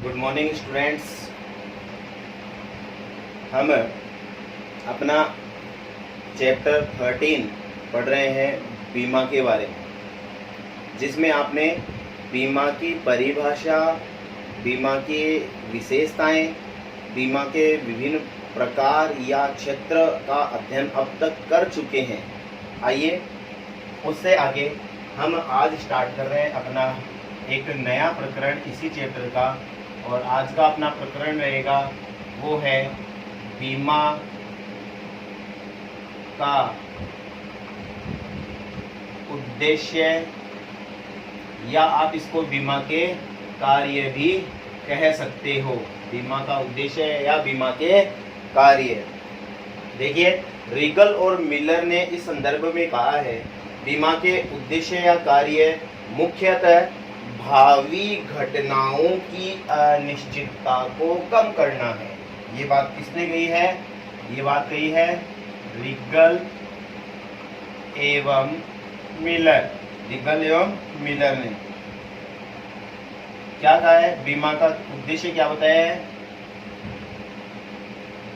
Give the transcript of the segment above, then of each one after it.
Good morning students. हम अपना chapter 13 पढ़ रहे हैं बीमा के बारे में, जिसमें आपने बीमा की परिभाषा, बीमा की विशेषताएं, बीमा के विभिन्न प्रकार या क्षेत्र का अध्ययन अब तक कर चुके हैं। आइए उससे आगे हम आज स्टार्ट कर रहे हैं अपना एक नया प्रकरण इसी चैप्टर का, और आज का अपना प्रकरण रहेगा वो है बीमा का उद्देश्य, या आप इसको बीमा के कार्य भी कह सकते हो। बीमा का उद्देश्य या बीमा के कार्य। देखिए, रीगल और मिलर ने इस संदर्भ में कहा है बीमा के उद्देश्य या कार्य मुख्यतः भावी घटनाओं की अनिश्चितता को कम करना है। ये बात किसने कही है? ये बात कही है रीगल एवं मिलर। रीगल एवं मिलर ने क्या कहा है? बीमा का उद्देश्य क्या बताया है?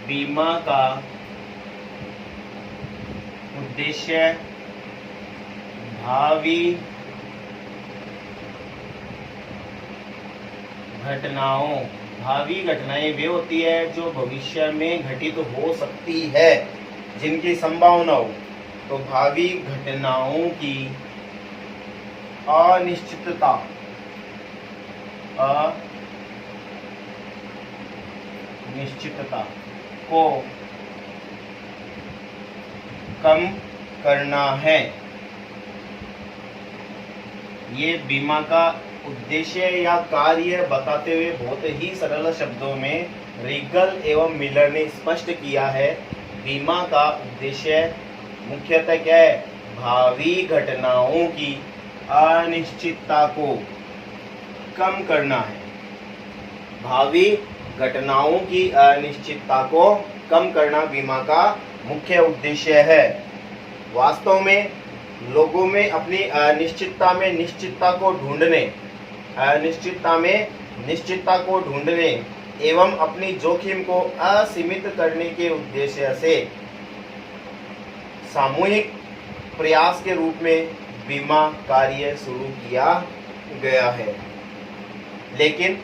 बीमा का उद्देश्य भावी घटनाओं, भावी घटनाएं वे होती है जो भविष्य में घटित हो सकती है, जिनकी संभावना हो। तो भावी घटनाओं की अनिश्चितता को कम करना है। ये बीमा का उद्देश्य या कार्य बताते हुए बहुत ही सरल शब्दों में रीगल एवं मिलर ने स्पष्ट किया है। बीमा का उद्देश्य मुख्यतः क्या है? भावी घटनाओं की अनिश्चितता को कम करना है। भावी घटनाओं की अनिश्चितता को कम करना बीमा का मुख्य उद्देश्य है। वास्तव में लोगों में अपनी अनिश्चितता में निश्चितता को ढूंढने एवं अपनी जोखिम को असीमित करने के उद्देश्य से सामूहिक प्रयास के रूप में बीमा कार्य शुरू किया गया है। लेकिन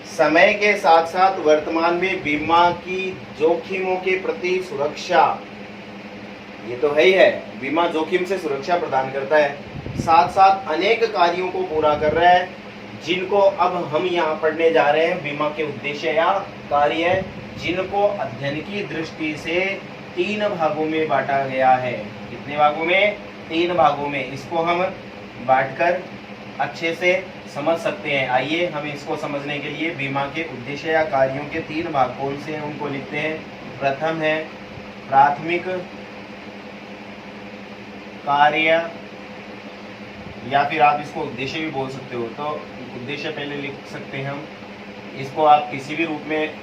समय के साथ साथ वर्तमान में बीमा की जोखिमों के प्रति सुरक्षा, ये तो है ही है, बीमा जोखिम से सुरक्षा प्रदान करता है, साथ साथ अनेक कार्यों को पूरा कर रहा है, जिनको अब हम यहाँ पढ़ने जा रहे हैं। बीमा के उद्देश्य या कार्य, जिनको अध्ययन की दृष्टि से 3 भागों में बांटा गया है। कितने भागों में? 3 भागों में। इसको हम बांटकर अच्छे से समझ सकते हैं। आइए हम इसको समझने के लिए बीमा के उद्देश्य या कार्यों के 3 भाग कौन से हैं उनको लिखते हैं। प्रथम है प्राथमिक कार्य, या फिर आप इसको उद्देश्य भी बोल सकते हो। तो उद्देश्य पहले लिख सकते हैं हम, इसको आप किसी भी रूप में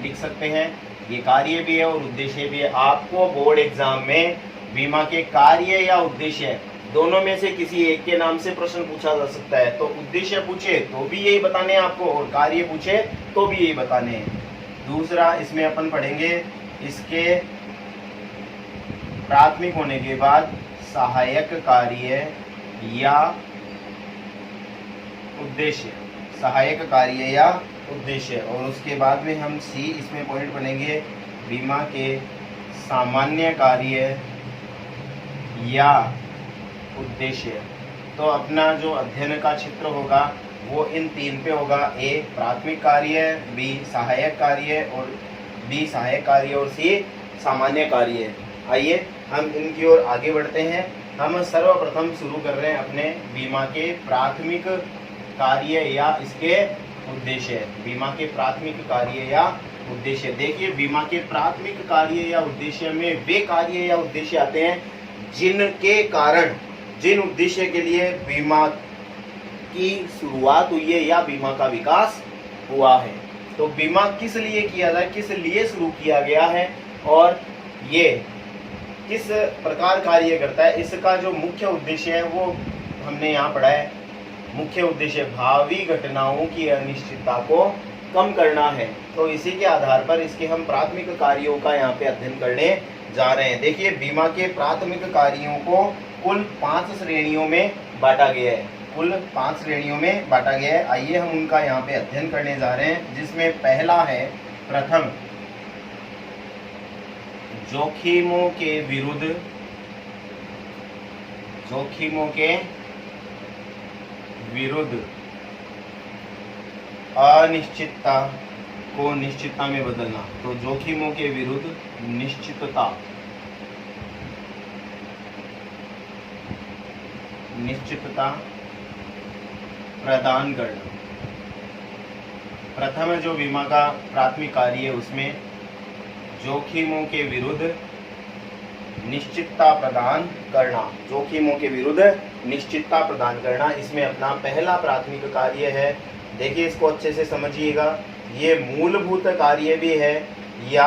लिख सकते हैं। ये कार्य भी है और उद्देश्य भी है। आपको बोर्ड एग्जाम में बीमा के कार्य या उद्देश्य दोनों में से किसी एक के नाम से प्रश्न पूछा जा सकता है। तो उद्देश्य पूछे तो भी यही बताने हैं आपको, और कार्य पूछे तो भी यही बताने हैं। दूसरा, इसमें अपन पढ़ेंगे इसके प्राथमिक होने के बाद सहायक कार्य या उद्देश्य, सहायक कार्य या उद्देश्य, और उसके बाद में हम सी इसमें पॉइंट बनेंगे बीमा के सामान्य कार्य या उद्देश्य। तो अपना जो अध्ययन का क्षेत्र होगा वो इन 3 पे होगा। ए प्राथमिक कार्य, बी सहायक कार्य और सी सामान्य कार्य। आइए हम इनकी ओर आगे बढ़ते हैं। हम सर्वप्रथम शुरू कर रहे हैं अपने बीमा के प्राथमिक कार्य या इसके उद्देश्य। बीमा के प्राथमिक कार्य या उद्देश्य। देखिए, बीमा के प्राथमिक कार्य या उद्देश्य में वे कार्य या उद्देश्य आते हैं जिनके कारण, जिन उद्देश्य के लिए बीमा की शुरुआत हुई है या बीमा का विकास हुआ है। तो बीमा किस लिए किया जाए, किस लिए शुरू किया गया है और ये किस प्रकार कार्य करता है, इसका जो मुख्य उद्देश्य है वो हमने यहाँ पढ़ा है। मुख्य उद्देश्य भावी घटनाओं की अनिश्चितता को कम करना है। तो इसी के आधार पर इसके हम प्राथमिक कार्यों का यहाँ पे अध्ययन करने जा रहे हैं। देखिए बीमा के प्राथमिक कार्यों को कुल 5 श्रेणियों में बांटा गया है, कुल 5 श्रेणियों में बांटा गया है। आइए हम उनका यहाँ पे अध्ययन करने जा रहे हैं, जिसमें पहला है प्रथम जोखिमों के विरुद्ध, जोखिमों के विरुद्ध अनिश्चितता को निश्चितता में बदलना। तो जोखिमों के विरुद्ध निश्चितता, निश्चितता प्रदान करना। प्रथम जो बीमा का प्राथमिक कार्य है उसमें जोखिमों के विरुद्ध निश्चितता प्रदान करना, जोखिमों के विरुद्ध निश्चितता प्रदान करना, इसमें अपना पहला प्राथमिक कार्य है। देखिए इसको अच्छे से समझिएगा, ये मूलभूत कार्य भी है या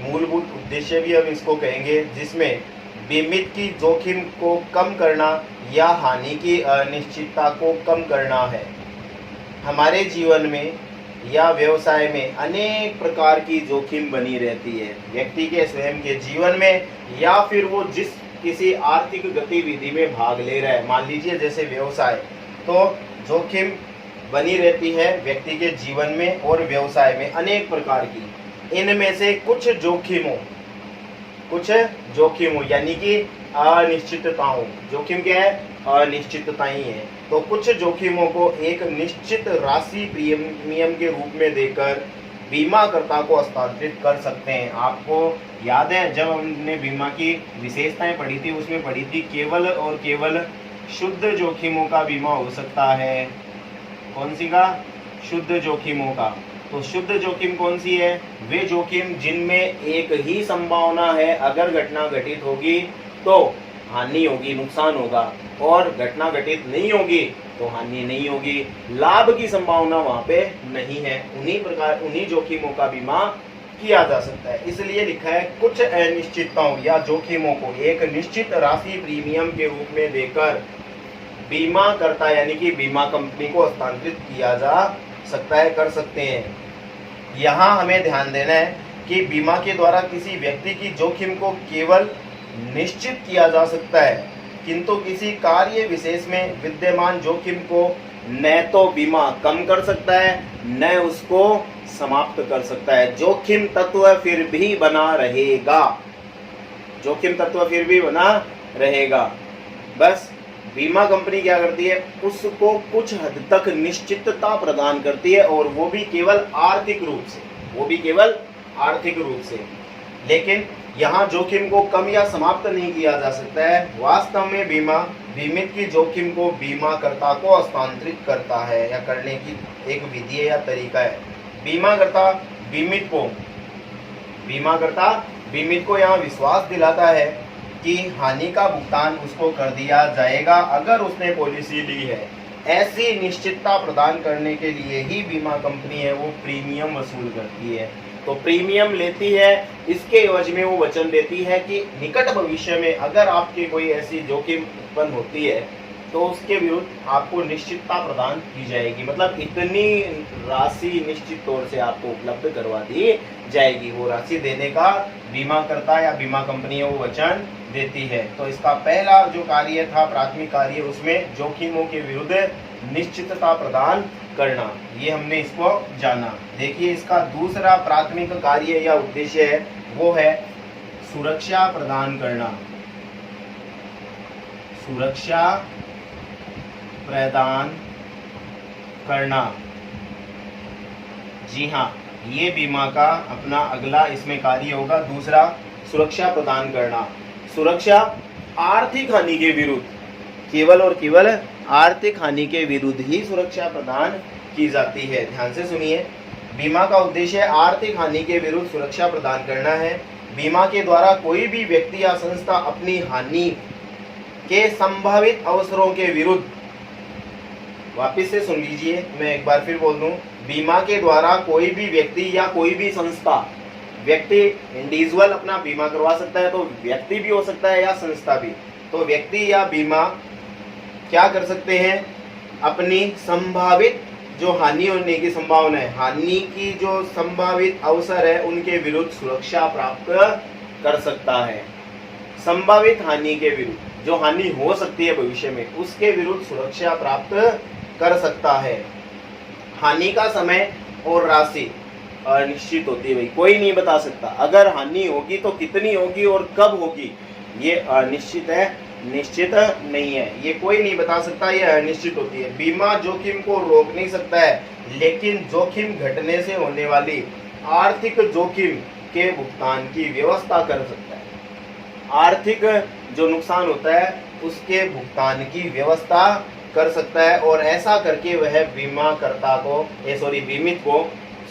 मूलभूत उद्देश्य भी हम इसको कहेंगे, जिसमें बीमित की जोखिम को कम करना या हानि की अनिश्चितता को कम करना है। हमारे जीवन में या व्यवसाय में अनेक प्रकार की जोखिम बनी रहती है, व्यक्ति के स्वयं के जीवन में या फिर वो जिस किसी आर्थिक गतिविधि में भाग ले रहा है, मान लीजिए जैसे व्यवसाय, तो जोखिम बनी रहती है व्यक्ति के जीवन में और व्यवसाय में अनेक प्रकार की। इनमें से कुछ जोखिमों यानी कि अनिश्चितताओं, जोखिम क्या है? अनिश्चितता ही है। तो कुछ जोखिमों को एक निश्चित राशि प्रीमियम के रूप में देकर बीमाकर्ता को हस्तांतरित कर सकते हैं। आपको याद है जब हमने बीमा की विशेषताएं पढ़ी थी, उसमें पढ़ी थी केवल और केवल शुद्ध जोखिमों का बीमा हो सकता है। कौन सी का? शुद्ध जोखिमों का। तो शुद्ध जोखिम कौन सी है? वे जोखिम जिनमें एक ही संभावना है, अगर घटना घटित होगी तो हानि होगी, नुकसान होगा, और घटना घटित नहीं होगी तो हानि नहीं होगी, लाभ की संभावना वहां पे नहीं है। उन्हीं जोखिमों का बीमा किया जा सकता है। इसलिए लिखा है कुछ अनिश्चितताओं या जोखिमों को एक निश्चित राशि प्रीमियम के रूप में देकर बीमा करता यानी कि बीमा कंपनी को हस्तांतरित किया जा सकता है, कर सकते हैं। यहाँ हमें ध्यान देना है कि बीमा के द्वारा किसी व्यक्ति की जोखिम को केवल निश्चित किया जा सकता है, किंतु किसी कार्य विशेष में विद्यमान जोखिम को न तो बीमा कम कर सकता है न उसको समाप्त कर सकता है। जोखिम तत्व फिर भी बना रहेगा, जोखिम तत्व फिर भी बना रहेगा। बस बीमा कंपनी क्या करती है? उसको कुछ हद तक निश्चितता प्रदान करती है, और वो भी केवल आर्थिक रूप से, वो भी केवल आर्थिक रूप से। लेकिन यहाँ जोखिम को कम या समाप्त नहीं किया जा सकता है। वास्तव में बीमा बीमित की जोखिम को बीमाकर्ता को हस्तांतरित करता है या करने की एक विधि है या तरीका है। बीमाकर्ता बीमित को यहाँ विश्वास दिलाता है कि हानि का भुगतान उसको कर दिया जाएगा अगर उसने पॉलिसी ली है। ऐसी निश्चितता प्रदान करने के लिए ही बीमा कंपनी है वो प्रीमियम वसूल करती है। तो प्रीमियम लेती है, इसके एवज में वो वचन देती है कि निकट भविष्य में अगर आपकी कोई ऐसी जोखिम उत्पन्न होती है तो उसके विरुद्ध आपको निश्चितता प्रदान की जाएगी, मतलब इतनी राशि निश्चित तौर से आपको उपलब्ध करवा दी जाएगी। वो राशि देने का बीमाकर्ता या बीमा कंपनी है वो वचन देती है। तो इसका पहला जो कार्य था, प्राथमिक कार्य, उसमें जोखिमों के विरुद्ध निश्चितता प्रदान करना, ये हमने इसको जाना। देखिए इसका दूसरा प्राथमिक कार्य या उद्देश्य है वो है सुरक्षा प्रदान करना, सुरक्षा प्रदान करना। जी हाँ, ये बीमा का अपना अगला इसमें कार्य होगा, दूसरा सुरक्षा प्रदान करना। सुरक्षा आर्थिक हानि के विरुद्ध, केवल और केवल आर्थिक हानि के विरुद्ध ही सुरक्षा प्रदान की जाती है। ध्यान से सुनिए, बीमा का उद्देश्य आर्थिक हानि के विरुद्ध सुरक्षा प्रदान करना है। बीमा के द्वारा कोई भी व्यक्ति या संस्था अपनी हानि के संभावित अवसरों के विरुद्ध, वापिस से सुन लीजिए, मैं एक बार फिर बोल दूं, बीमा के द्वारा कोई भी व्यक्ति या कोई भी संस्था, व्यक्ति इंडिविजुअल अपना बीमा करवा सकता है, तो व्यक्ति भी हो सकता है या संस्था भी, तो व्यक्ति या बीमा क्या कर सकते हैं? अपनी संभावित जो हानि होने की संभावना है, हानि की जो संभावित अवसर है, उनके विरुद्ध सुरक्षा प्राप्त कर सकता है। संभावित हानि के विरुद्ध, जो हानि हो सकती है भविष्य में, उसके विरुद्ध सुरक्षा प्राप्त कर सकता है। हानि का समय और राशि अनिश्चित होती है, भाई कोई नहीं बता सकता। अगर हानि होगी तो कितनी होगी और कब होगी, ये अनिश्चित है, निश्चित नहीं है, ये कोई नहीं बता सकता, ये अनिश्चित होती है। बीमा जोखिम को रोक नहीं सकता है, लेकिन जोखिम घटने से होने वाली आर्थिक जोखिम के भुगतान की व्यवस्था कर सकता है। आर्थिक जो नुकसान होता है उसके भुगतान की व्यवस्था कर सकता है, और ऐसा करके वह बीमाकर्ता को बीमित को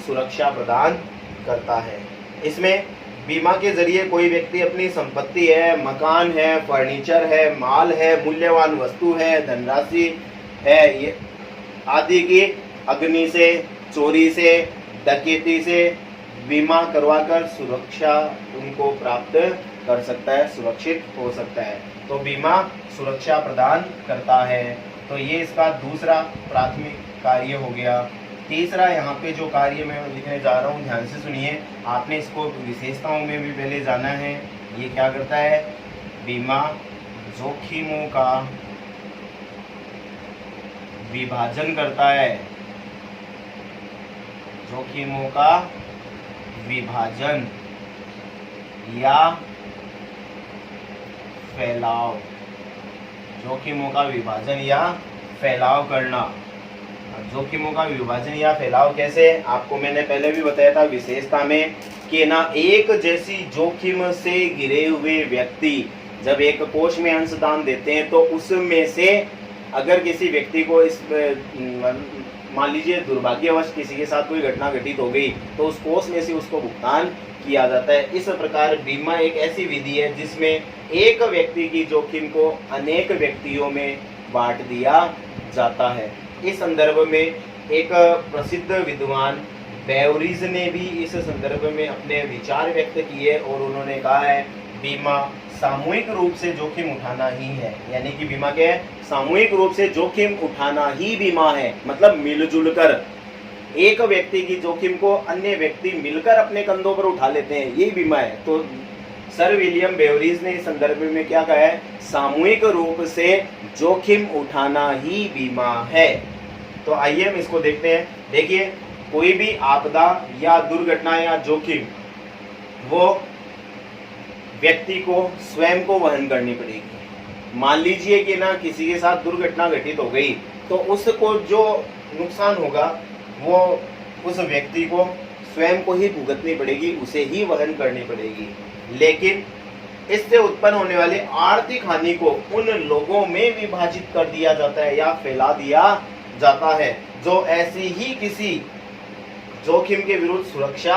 सुरक्षा प्रदान करता है। इसमें बीमा के जरिए कोई व्यक्ति अपनी संपत्ति है, मकान है, फर्नीचर है, माल है, मूल्यवान वस्तु है, धनराशि है, ये आदि की अग्नि से, चोरी से, डकैती से बीमा करवाकर सुरक्षा उनको प्राप्त कर सकता है, सुरक्षित हो सकता है। तो बीमा सुरक्षा प्रदान करता है। तो ये इसका दूसरा प्राथमिक कार्य हो गया। तीसरा यहाँ पे जो कार्य मैं लिखने जा रहा हूँ, ध्यान से सुनिए, आपने इसको विशेषताओं में भी पहले जाना है। ये क्या करता है, बीमा जोखिमों का विभाजन करता है, जोखिमों का विभाजन या फैलाव, जोखिमों का विभाजन या फैलाव करना। जोखिमों का विभाजन या फैलाव कैसे, आपको मैंने पहले भी बताया था विशेषता में कि ना एक जैसी जोखिम से घिरे हुए व्यक्ति जब एक कोष में अंशदान देते हैं तो उसमें से अगर किसी व्यक्ति को इस मान लीजिए दुर्भाग्यवश किसी के साथ कोई घटना घटित हो गई तो उस कोष में से उसको भुगतान किया जाता है। इस प्रकार बीमा एक ऐसी विधि है जिसमें एक व्यक्ति की जोखिम को अनेक व्यक्तियों में बांट दिया जाता है। इस संदर्भ में एक प्रसिद्ध विद्वान बेवरीज ने भी इस संदर्भ में अपने विचार व्यक्त किए और उन्होंने कहा है बीमा सामूहिक रूप से जोखिम उठाना ही है, यानी कि बीमा के सामूहिक रूप से जोखिम उठाना ही बीमा है। मतलब मिलजुल कर एक व्यक्ति की जोखिम को अन्य व्यक्ति मिलकर अपने कंधों पर उठा लेते हैं, यही बीमा है। तो सर विलियम बेवरीज ने इस संदर्भ में क्या कहा है, सामूहिक रूप से जोखिम उठाना ही बीमा है। तो आइए हम इसको देखते हैं। देखिए, कोई भी आपदा या दुर्घटना या जोखिम वो व्यक्ति को स्वयं को वहन करनी पड़ेगी। मान लीजिए कि ना किसी के साथ दुर्घटना घटित हो गई तो उसको जो नुकसान होगा वो उस व्यक्ति को स्वयं को ही भुगतनी पड़ेगी, उसे ही वहन करनी पड़ेगी। लेकिन इससे उत्पन्न होने वाली आर्थिक हानि को उन लोगों में विभाजित कर दिया जाता है या फैला दिया जाता है जो ऐसी ही किसी जोखिम के विरुद्ध सुरक्षा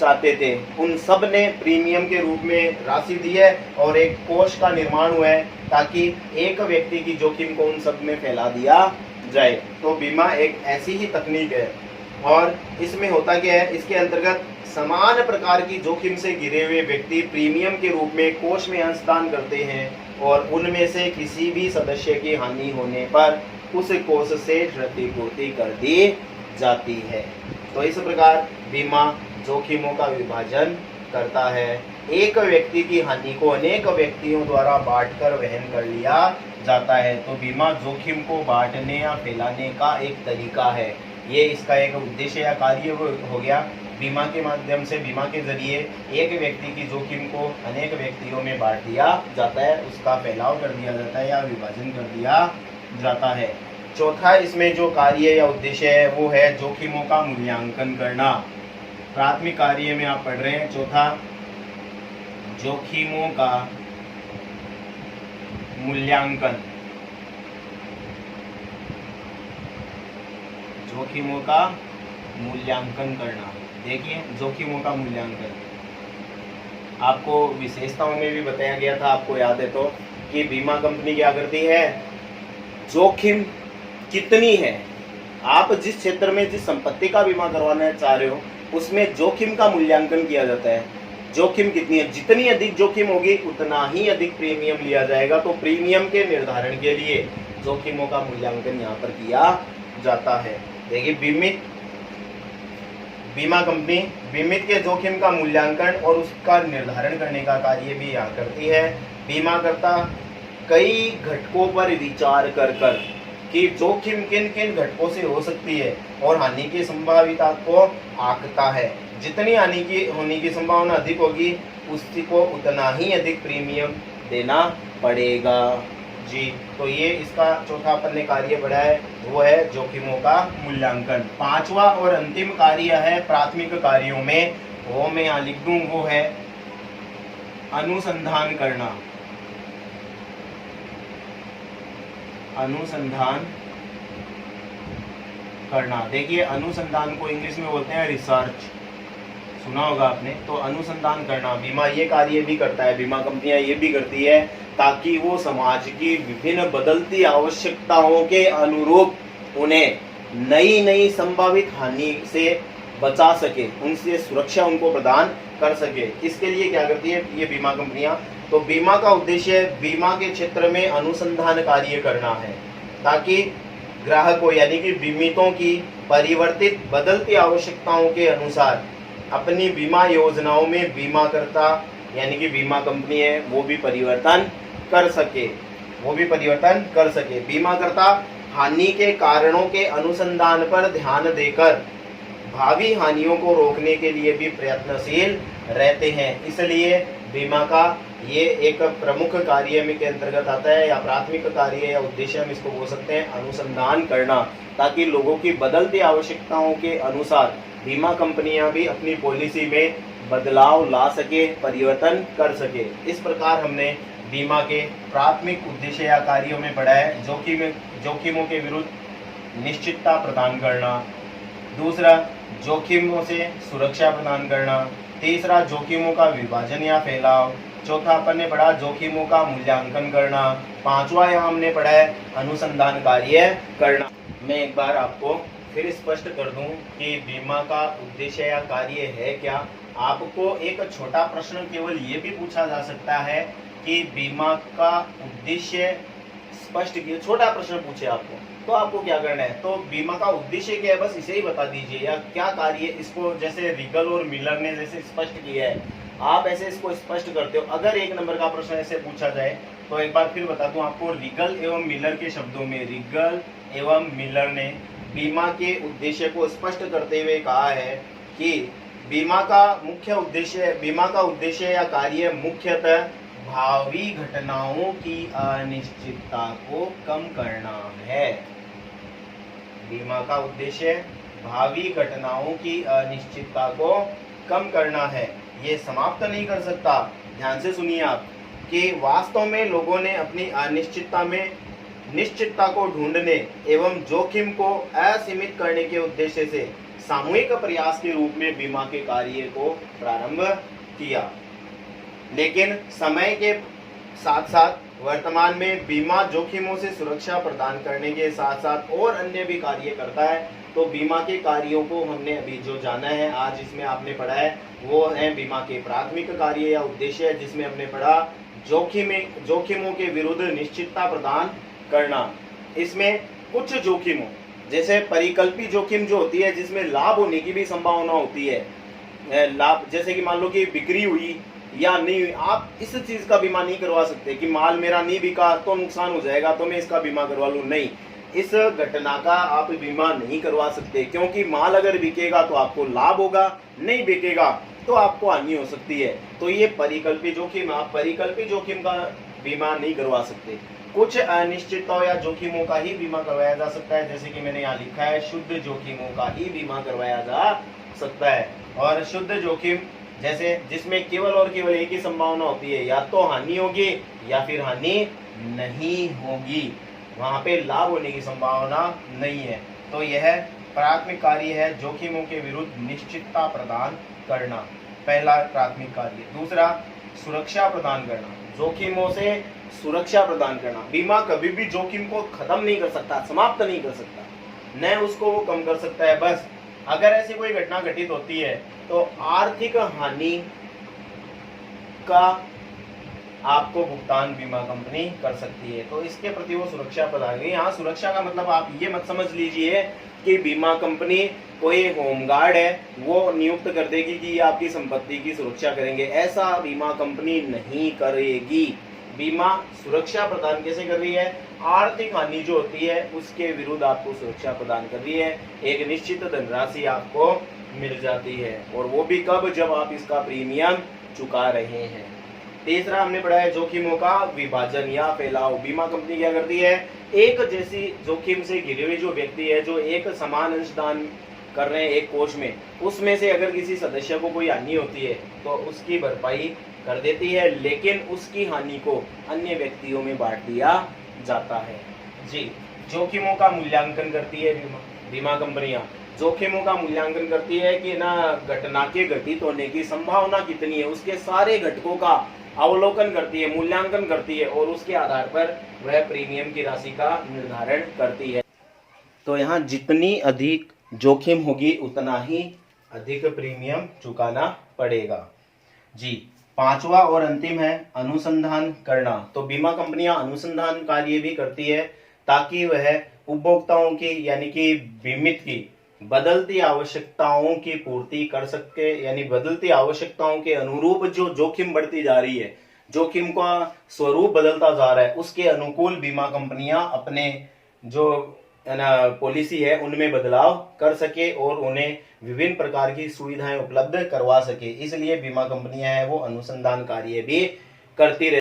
चाहते थे। उन सब ने प्रीमियम के रूप में राशि दी है और एक कोष का निर्माण हुआ है ताकि एक व्यक्ति की जोखिम को उन सब में फैला दिया जाए। तो बीमा एक ऐसी ही तकनीक है और इसमें होता क्या है, इसके अंतर्गत समान प्रकार की जोखिम से घिरे हुए व्यक्ति प्रीमियम के रूप में कोष में अंशदान करते हैं और उनमें से किसी भी सदस्य की हानि होने पर उस कोष से क्षतिपूर्ति कर दी जाती है। तो इस प्रकार बीमा जोखिमों का विभाजन करता है। एक व्यक्ति की हानि को अनेक व्यक्तियों द्वारा बांटकर वहन कर लिया जाता है। तो बीमा जोखिम को बांटने या फैलाने का एक तरीका है। ये इसका एक उद्देश्य या कार्य हो गया। बीमा के माध्यम से, बीमा के जरिए एक व्यक्ति की जोखिम को अनेक व्यक्तियों में बांट दिया जाता है, उसका फैलाव कर दिया जाता है या विभाजन कर दिया जाता है। चौथा इसमें जो कार्य या उद्देश्य है वो है जोखिमों का मूल्यांकन करना। प्राथमिक कार्य में आप पढ़ रहे हैं चौथा, जोखिमों का मूल्यांकन। जोखिमों का मूल्यांकन करना। देखिए, जोखिमों का मूल्यांकन आपको विशेषताओं में भी बताया गया था, आपको याद है तो, कि बीमा कंपनी क्या करती है, जोखिम कितनी है, आप जिस क्षेत्र में जिस संपत्ति का बीमा करवाना चाह रहे हो उसमें जोखिम का मूल्यांकन किया जाता है। जोखिम कितनी है, जितनी अधिक जोखिम होगी उतना ही अधिक प्रीमियम लिया जाएगा। तो प्रीमियम के निर्धारण के लिए जोखिमों का मूल्यांकन यहाँ पर किया जाता है। देखिए बीमा कंपनी बीमित के जोखिम का मूल्यांकन और उसका निर्धारण करने का कार्य भी यहाँ करती है। बीमाकर्ता कई घटकों पर विचार कर कि जोखिम किन किन घटकों से हो सकती है और हानि की संभाविता को आंकता है। जितनी हानि की होने की संभावना अधिक होगी उसी को उतना ही अधिक प्रीमियम देना पड़ेगा जी। तो ये इसका चौथा अपन ने कार्य पढ़ा है, वो है जोखिमों का मूल्यांकन। पांचवा और अंतिम कार्य है प्राथमिक कार्यों में, वो मैं यहाँ लिख दूं, वो है अनुसंधान करना। अनुसंधान करना, देखिए अनुसंधान को इंग्लिश में बोलते हैं रिसर्च, सुना होगा आपने। तो अनुसंधान करना बीमा ये कार्य भी करता है, बीमा कंपनियां ये भी करती है ताकि वो समाज की विभिन्न बदलती आवश्यकताओं के अनुरूप उन्हें नई नई संभावित हानि से बचा सके, उनसे सुरक्षा उनको प्रदान कर सके। इसके लिए क्या करती है ये बीमा कंपनियां? तो बीमा का उद्देश्य बीमा के क्षेत्र में अनुसंधान कार्य करना है ताकि ग्राहकों यानी कि बीमितों की परिवर्तित बदलती आवश्यकताओं के अनुसार अपनी बीमा योजनाओं में बीमाकर्ता यानी कि बीमा कंपनी है वो भी परिवर्तन कर सके। बीमाकर्ता हानि के कारणों के अनुसंधान पर ध्यान देकर भावी हानियों को रोकने के लिए भी प्रयत्नशील रहते हैं। इसलिए बीमा का ये एक प्रमुख कार्य में के अंतर्गत आता है या प्राथमिक कार्य या उद्देश्य हम इसको बोल सकते हैं अनुसंधान करना, ताकि लोगों की बदलती आवश्यकताओं के अनुसार बीमा कंपनियां भी अपनी पॉलिसी में बदलाव ला सके, परिवर्तन कर सके। इस प्रकार हमने बीमा के प्राथमिक उद्देश्य या कार्यों में पढ़ा है जोखिमों के विरुद्ध निश्चितता प्रदान करना, दूसरा जोखिमों से सुरक्षा प्रदान करना, तीसरा जोखिमों का विभाजन या फैलाव, चौथा अपन ने पढ़ा जोखिमों का मूल्यांकन करना, पांचवा यहाँ हमने पढ़ा है अनुसंधान कार्य करना। मैं एक बार आपको फिर स्पष्ट कर दूं कि बीमा का उद्देश्य या कार्य है क्या। आपको एक छोटा प्रश्न केवल ये भी पूछा जा सकता है कि बीमा का उद्देश्य स्पष्ट किया, छोटा प्रश्न पूछे आपको तो आपको क्या करना है, तो बीमा का उद्देश्य क्या है बस इसे ही बता दीजिए, या क्या कार्य इसको, जैसे रिगल और मिलर ने जैसे स्पष्ट किया है आप ऐसे इसको स्पष्ट करते हो। अगर एक नंबर का प्रश्न ऐसे पूछा जाए तो एक बार फिर बता दूं आपको, रिगल एवं मिलर के शब्दों में रिगल एवं मिलर ने बीमा के उद्देश्य को स्पष्ट करते हुए कहा है कि बीमा का उद्देश्य या कार्य मुख्यतः भावी घटनाओं की अनिश्चितता को कम करना है। बीमा का उद्देश्य भावी घटनाओं की अनिश्चितता को कम करना है, ये समाप्त नहीं कर सकता। ध्यान से सुनिए आप कि वास्तव में लोगों ने अपनी अनिश्चितता में निश्चितता को ढूंढने एवं जोखिम को असीमित करने के उद्देश्य से सामूहिक प्रयास के रूप में बीमा के कार्य को प्रारंभ किया। लेकिन समय के साथ साथ वर्तमान में बीमा जोखिमों से सुरक्षा प्रदान करने के साथ साथ और अन्य भी कार्य करता है। तो बीमा के कार्यों को हमने अभी जो जाना है आज इसमें आपने पढ़ा है वो है बीमा के प्राथमिक कार्य या उद्देश्य, जिसमें हमने पढ़ा जोखिमों के विरुद्ध निश्चितता प्रदान करना। इसमें कुछ जोखिमों जैसे परिकल्पी जोखिम जो होती है जिसमें लाभ होने की भी संभावना होती है, लाभ जैसे कि मान लो कि बिक्री हुई या नहीं हुई, आप इस चीज का बीमा नहीं करवा सकते कि माल मेरा नहीं बिका तो नुकसान हो जाएगा तो मैं इसका बीमा करवा लूं, नहीं, इस घटना का आप बीमा नहीं करवा सकते क्योंकि माल अगर बिकेगा तो आपको लाभ होगा, नहीं बिकेगा तो आपको हानि हो सकती है। तो ये परिकल्पी जोखिम, आप परिकल्पी जोखिम का बीमा नहीं करवा सकते। कुछ अनिश्चितताओं या जोखिमों का ही बीमा करवाया जा सकता है, जैसे कि मैंने यहाँ लिखा है शुद्ध जोखिमों का ही बीमा करवाया जा सकता है। और शुद्ध जोखिम जैसे जिसमें केवल और केवल एक ही संभावना होती है, या तो हानि होगी या फिर हानि नहीं होगी, वहां पे लाभ होने की संभावना नहीं है। तो यह प्राथमिक कार्य है जोखिमों के विरुद्ध निश्चितता प्रदान करना, पहला प्राथमिक कार्य। दूसरा सुरक्षा प्रदान करना, जोखिमों से सुरक्षा प्रदान करना। बीमा कभी भी जोखिम को खत्म नहीं कर सकता, समाप्त नहीं कर सकता, न उसको वो कम कर सकता है। बस अगर ऐसी कोई घटना घटित होती है तो आर्थिक हानि का आपको भुगतान बीमा कंपनी कर सकती है, तो इसके प्रति वो सुरक्षा प्रदान करेगी। यहाँ सुरक्षा का मतलब आप ये मत समझ लीजिए कि बीमा कंपनी कोई होमगार्ड है वो नियुक्त कर देगी कि ये आपकी संपत्ति की सुरक्षा करेंगे, ऐसा बीमा कंपनी नहीं करेगी। बीमा सुरक्षा प्रदान कैसे कर रही है? आर्थिक हानि जो होती है उसके विरुद्ध आपको सुरक्षा प्रदान कर रही है, एक निश्चित धनराशि आपको मिल जाती है, और वो भी कब? जब आप इसका प्रीमियम चुका रहे हैं। तीसरा हमने पढ़ा है जोखिमों का विभाजन या फैलाव। बीमा कंपनी क्या करती है? एक जैसी जोखिम से घिरे हुए जो व्यक्ति है, जो एक समान अंशदान कर रहे हैं एक कोष में, उसमें से अगर किसी सदस्य को कोई हानि होती है तो उसकी भरपाई कर देती है, लेकिन उसकी हानि को अन्य व्यक्तियों में बांट दिया जाता है। जी, जोखिमों का मूल्यांकन करती है बीमा कंपनियां। जोखिमों का मूल्यांकन करती है कि ना घटना के घटित होने की संभावना कितनी है, उसके सारे घटकों का अवलोकन करती है, मूल्यांकन करती है, और उसके आधार पर वह प्रीमियम की राशि का निर्धारण करती है। तो यहाँ जितनी अधिक जोखिम होगी उतना ही अधिक प्रीमियम चुकाना पड़ेगा। जी, पांचवा और अंतिम है अनुसंधान करना। तो बीमा कंपनियां अनुसंधान कार्य भी करती है ताकि वह उपभोक्ताओं की यानी कि बीमित की बदलती आवश्यकताओं की पूर्ति कर सके, यानी बदलती आवश्यकताओं के अनुरूप जो जोखिम बढ़ती जा रही है, जोखिम का स्वरूप बदलता जा रहा है, उसके अनुकूल बीमा कंपनियां अपने जो पॉलिसी है उनमें बदलाव कर सके और उन्हें विभिन्न प्रकार की सुविधाएं उपलब्ध करवा सके। इसलिए बीमा कंपनियां हैं वो अनुसंधान कार्य भी करती रहती